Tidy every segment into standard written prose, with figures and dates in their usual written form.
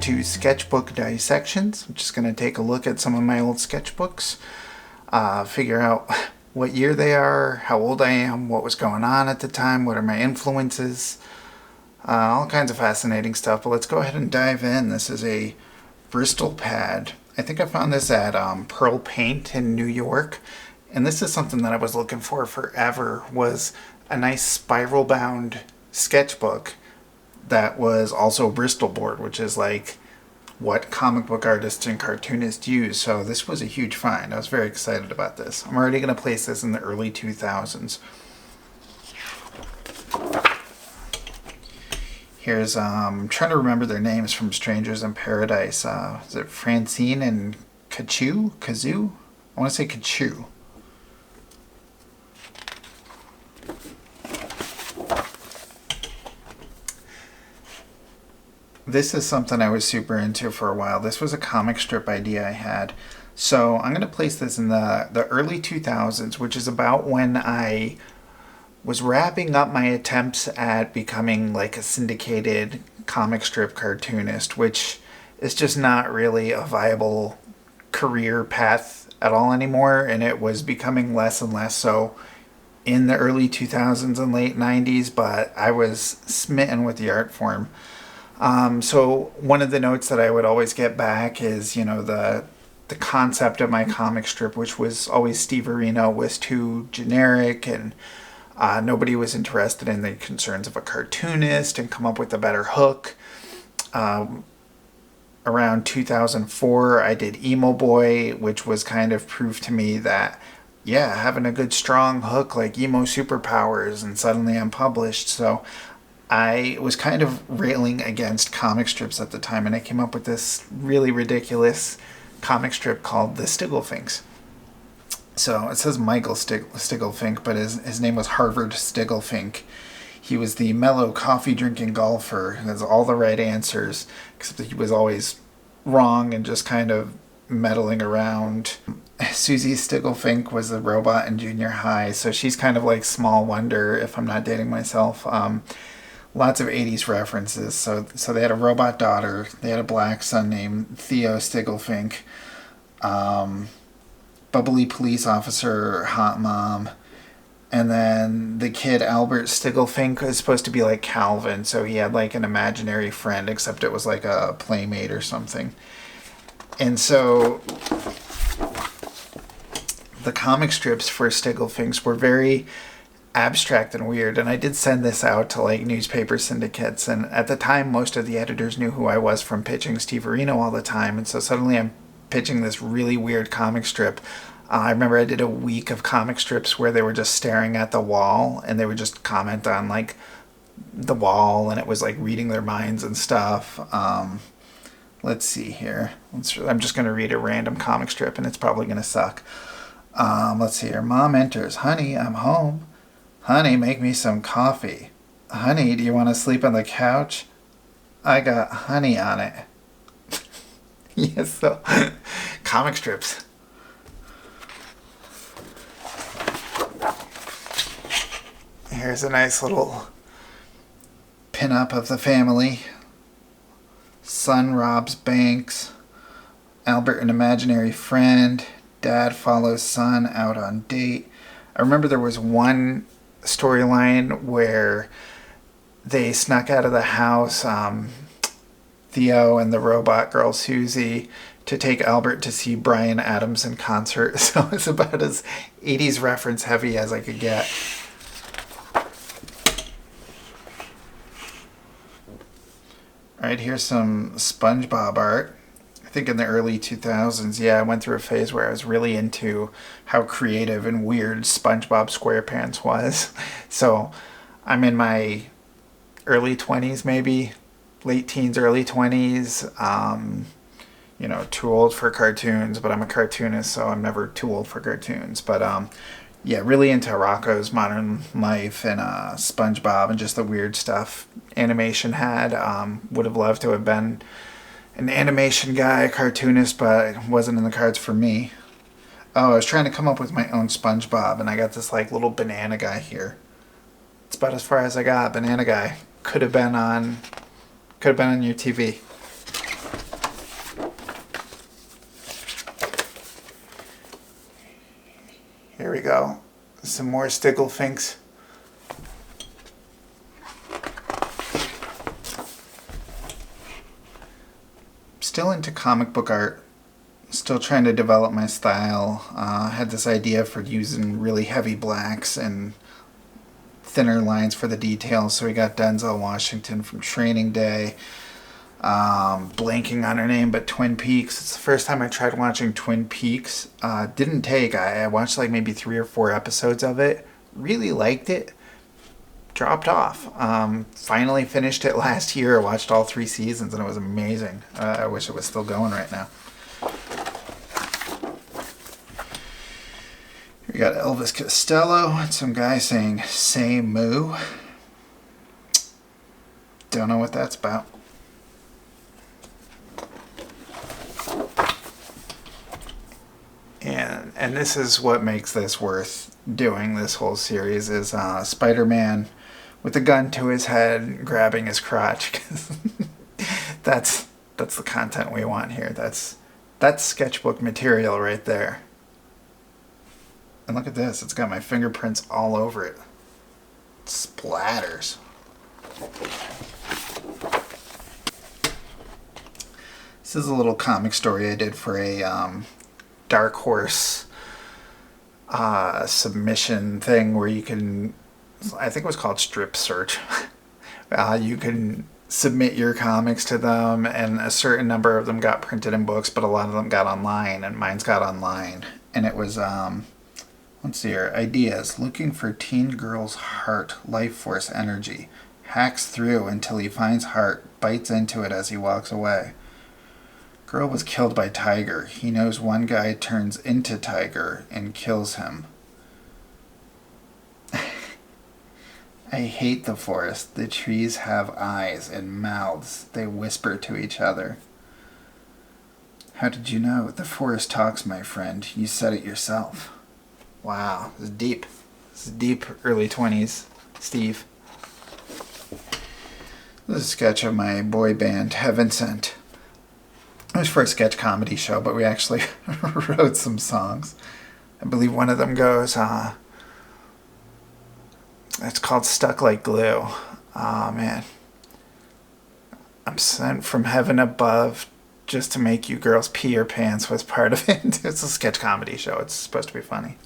welcome to Sketchbook Dissections. I'm just going to take a look at some of my old sketchbooks, figure out what year they are, how old I am, what was going on at the time, what are my influences, all kinds of fascinating stuff. But let's go ahead and dive in. This is a Bristol pad. I think I found this at Pearl Paint in New York, and this is something that I was looking for forever, was a nice spiral bound sketchbook that was also Bristol board, which is like what comic book artists and cartoonists use. So this was a huge find. I was very excited about this. I'm already going to place this in the early 2000s. Here's, I'm trying to remember their names from Strangers in Paradise. Is it Francine and Kazoo? I want to say Kachoo. This is something I was super into for a while. This was a comic strip idea I had. So I'm going to place this in the early 2000s, which is about when I was wrapping up my attempts at becoming like a syndicated comic strip cartoonist, which is just not really a viable career path at all anymore. And it was becoming less and less so in the early 2000s and late 90s, but I was smitten with the art form. So one of the notes that I would always get back is, you know, the concept of my comic strip, which was always Steve Arino, was too generic, and nobody was interested in the concerns of a cartoonist and come up with a better hook. Around 2004, I did Emo Boy, which was kind of proof to me that, yeah, having a good strong hook like emo superpowers, and suddenly I'm published. So I was kind of railing against comic strips at the time, and I came up with this really ridiculous comic strip called The Stigglefink. So it says Michael Stigglefink, but his name was Harvard Stigglefink. He was the mellow coffee-drinking golfer who has all the right answers, except that he was always wrong and just kind of meddling around. Susie Stigglefink was a robot in junior high, so she's kind of like Small Wonder, if I'm not dating myself. Lots of 80s references. So they had a robot daughter. They had a black son named Theo Stigglefink. Bubbly police officer, hot mom. And then the kid, Albert Stigglefink, was supposed to be like Calvin. So he had like an imaginary friend, except it was like a playmate or something. And so the comic strips for Stigglefinks were very abstract and weird, and I did send this out to like newspaper syndicates, and at the time most of the editors knew who I was from pitching Steve Arino all the time, and so suddenly I'm pitching this really weird comic strip. I remember I did a week of comic strips where they were just staring at the wall and they would just comment on like the wall, and it was like reading their minds and stuff. Let's see here. I'm just going to read a random comic strip, and it's probably going to suck. Let's see here. Mom enters. Honey, I'm home. Honey, make me some coffee. Honey, do you want to sleep on the couch? I got honey on it. Yes, so comic strips. Here's a nice little pin-up of the family. Son robs banks. Albert, an imaginary friend. Dad follows son out on date. I remember there was one storyline where they snuck out of the house, Theo and the robot girl Susie, to take Albert to see Bryan Adams in concert. So it's about as 80s reference heavy as I could get. Alright, here's some SpongeBob art. I think in the early 2000s, I went through a phase where I was really into how creative and weird SpongeBob SquarePants was. So I'm in my early 20s, maybe late teens, early 20s. Too old for cartoons, but I'm a cartoonist, so I'm never too old for cartoons. But really into Rocko's Modern Life and SpongeBob and just the weird stuff animation had. Would have loved to have been an animation guy, a cartoonist, but it wasn't in the cards for me. Oh, I was trying to come up with my own SpongeBob, and I got this like little banana guy here. It's about as far as I got. Banana guy could have been on your TV. Here we go. Some more Sticklefinks. Still into comic book art. Still trying to develop my style. I had this idea for using really heavy blacks and thinner lines for the details, so we got Denzel Washington from Training Day. Blanking on her name, but Twin Peaks. It's the first time I tried watching Twin Peaks. Didn't take. I watched like maybe 3 or 4 episodes of it. Really liked it. Dropped off. Finally finished it last year. Watched all 3 seasons and it was amazing. I wish it was still going right now. We got Elvis Costello and some guy saying "Say Moo." Don't know what that's about. And this is what makes this worth doing, this whole series, is Spider-Man with a gun to his head grabbing his crotch. that's the content we want here. That's sketchbook material right there. And look at this, it's got my fingerprints all over it. Splatters. This is a little comic story I did for a Dark Horse submission thing where you can, I think it was called Strip Search. You can submit your comics to them, and a certain number of them got printed in books, but a lot of them got online, and mine's got online. And it was, let's see here, ideas. Looking for teen girl's heart, life force, energy. Hacks through until he finds heart, bites into it as he walks away. Girl was killed by tiger. He knows one guy turns into tiger and kills him. I hate the forest. The trees have eyes and mouths. They whisper to each other. How did you know? The forest talks, my friend. You said it yourself. Wow, this is deep. This is deep early 20s, Steve. This is a sketch of my boy band, Heaven Sent. It was for a sketch comedy show, but we actually wrote some songs. I believe one of them goes, it's called Stuck Like Glue. Oh, man. I'm sent from heaven above just to make you girls pee your pants was part of it. It's a sketch comedy show. It's supposed to be funny.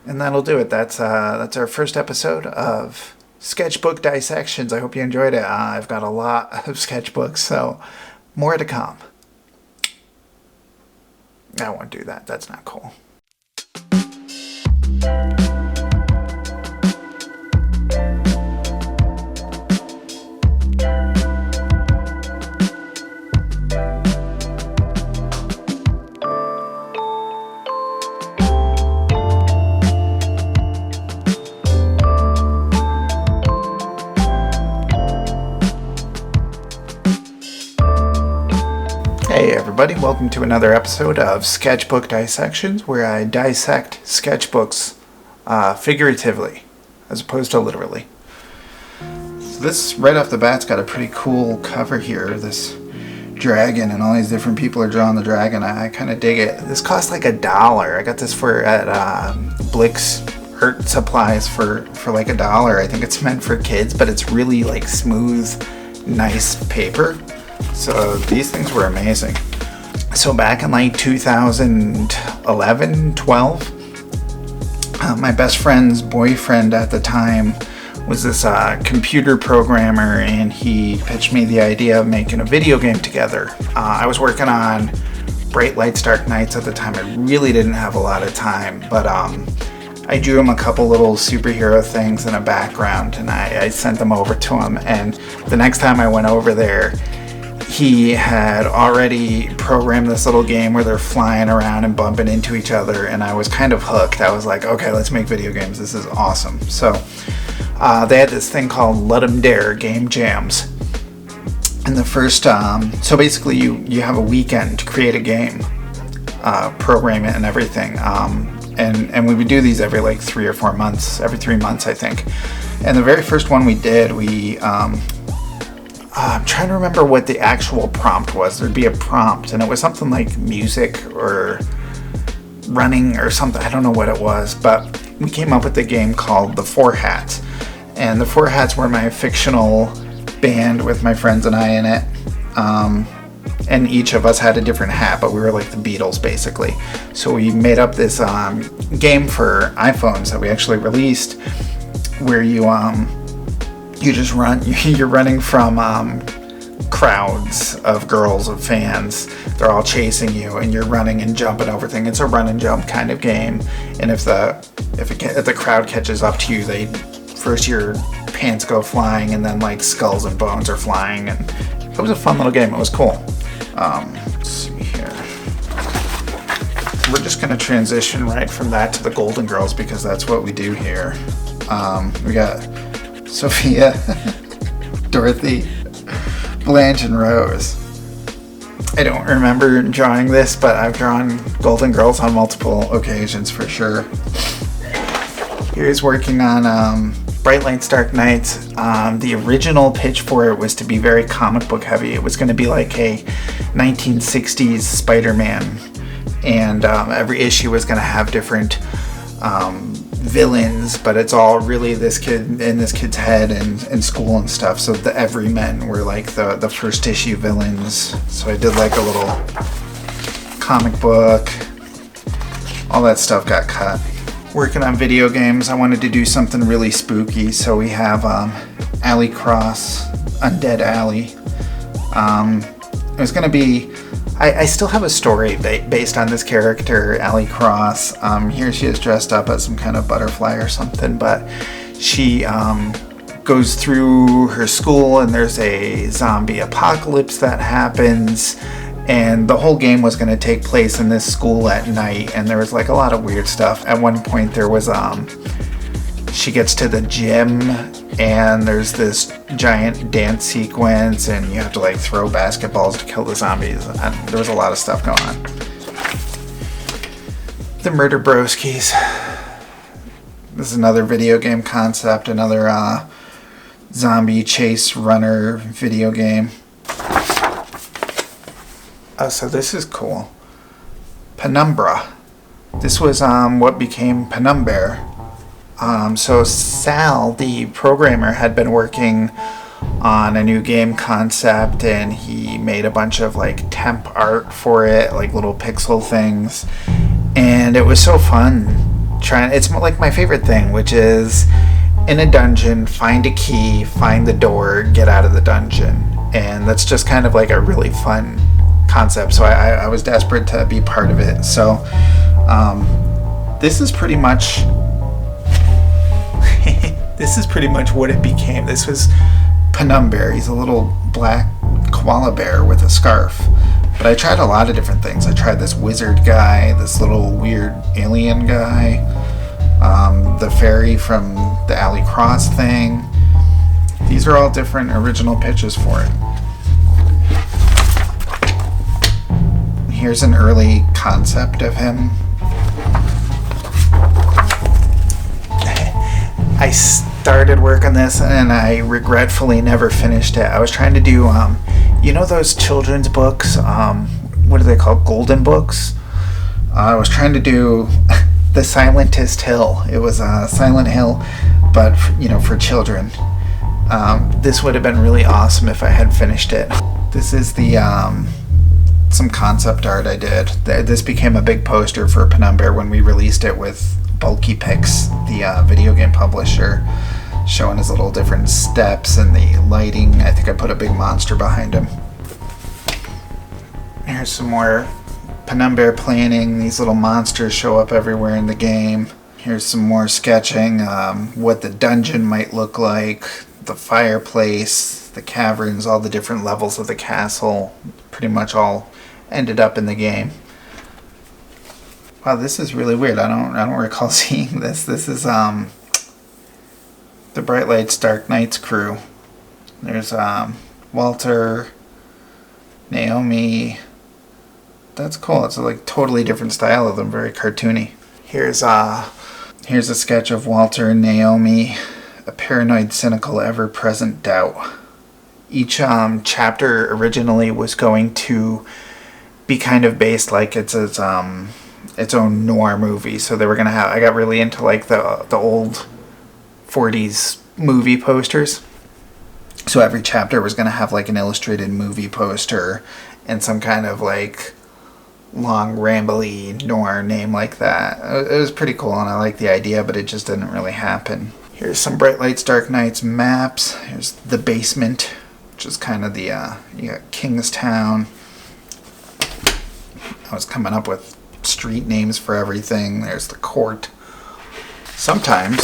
And that'll do it. That's our first episode of Sketchbook Dissections. I hope you enjoyed it. I've got a lot of sketchbooks, so more to come. I won't do that. That's not cool. Hey everybody, welcome to another episode of Sketchbook Dissections, where I dissect sketchbooks figuratively, as opposed to literally. So this, right off the bat's got a pretty cool cover here, this dragon, and all these different people are drawing the dragon. I kind of dig it. This cost like $1. I got this at Blick's Art Supplies for like $1. I think it's meant for kids, but it's really like smooth, nice paper. So these things were amazing. So back in like 2011, 12, my best friend's boyfriend at the time was this computer programmer, and he pitched me the idea of making a video game together. I was working on Bright Lights, Dark Nights at the time. I really didn't have a lot of time, but I drew him a couple little superhero things in a background, and I sent them over to him. And the next time I went over there, he had already programmed this little game where they're flying around and bumping into each other, and I was kind of hooked. I was like, okay, let's make video games. This is awesome. So they had this thing called Let 'em Dare Game Jams. And the first, so basically you have a weekend to create a game, program it and everything. And we would do these every like 3 or 4 months, every 3 months, I think. And the very first one we did, I'm trying to remember what the actual prompt was. There'd be a prompt, and it was something like music or running or something. I don't know what it was, but we came up with a game called the Four Hats. And the Four Hats were my fictional band with my friends and I in it. And each of us had a different hat, but we were like the Beatles basically. So we made up this game for iPhones that we actually released, where you just run. You're running from crowds of girls, of fans. They're all chasing you, and you're running and jumping over things. It's a run and jump kind of game. And if the crowd catches up to you, first your pants go flying, and then like skulls and bones are flying, and it was a fun little game. It was cool. Let's see here. We're just gonna transition right from that to the Golden Girls because that's what we do here. We got Sophia, Dorothy, Blanche, and Rose. I don't remember drawing this, but I've drawn Golden Girls on multiple occasions for sure. Here's working on Bright Lights, Dark Nights. The original pitch for it was to be very comic book heavy. It was going to be like a 1960s Spider-Man, and every issue was going to have different villains, but it's all really this kid in this kid's head and in school and stuff. So the Everymen were like the first issue villains. So I did like a little comic book. All that stuff got cut. Working on video games, I wanted to do something really spooky, so we have Alley Cross, Undead Alley. It was going to be... I still have a story based on this character, Alley Cross. Here she is dressed up as some kind of butterfly or something, but she goes through her school and there's a zombie apocalypse that happens, and the whole game was going to take place in this school at night, and there was like a lot of weird stuff. At one point there was she gets to the gym and there's this giant dance sequence and you have to like throw basketballs to kill the zombies. And there was a lot of stuff going on. The Murder Broskies. This is another video game concept, another zombie chase runner video game. Oh, so this is cool. Penumbra. This was what became Penumbra. So Sal, the programmer, had been working on a new game concept, and he made a bunch of like temp art for it, like little pixel things, and it was so fun trying. It's like my favorite thing, which is in a dungeon, find a key, find the door, get out of the dungeon, and that's just kind of like a really fun concept. So I was desperate to be part of it. So this is pretty much what it became. This was Penumbra. He's a little black koala bear with a scarf. But I tried a lot of different things. I tried this wizard guy, this little weird alien guy, the fairy from the Alley Cross thing. These are all different original pitches for it. Here's an early concept of him. I started work on this and I regretfully never finished it. I was trying to do, you know those children's books? What are they called? Golden books? I was trying to do The Silentest Hill. It was Silent Hill, but for children. This would have been really awesome if I had finished it. This is the some concept art I did. This became a big poster for Penumbra when we released it with Bulky Pix, the video game publisher, showing his little different steps and the lighting. I think I put a big monster behind him. Here's some more Penumbra planning. These little monsters show up everywhere in the game. Here's some more sketching, what the dungeon might look like, the fireplace, the caverns, all the different levels of the castle, pretty much all ended up in the game. Wow, this is really weird. I don't recall seeing this. This is the Bright Lights, Dark Nights crew. There's Walter, Naomi. That's cool. It's a like totally different style of them, very cartoony. Here's a sketch of Walter and Naomi, a paranoid, cynical, ever-present doubt. Each chapter originally was going to be kind of based like it's its own noir movie. So they were gonna have. I got really into like the old 40s movie posters. So every chapter was gonna have like an illustrated movie poster and some kind of like long rambly noir name like that. It was pretty cool, and I liked the idea, but it just didn't really happen. Here's some Bright Lights, Dark Nights maps. Here's the basement, which is kind of the you got Kingstown. I was coming up with street names for everything. There's the court. Sometimes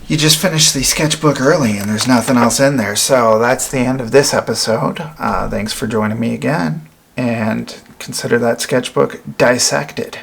you just finish the sketchbook early and there's nothing else in there. So that's the end of this episode. Thanks for joining me again, and consider that sketchbook dissected.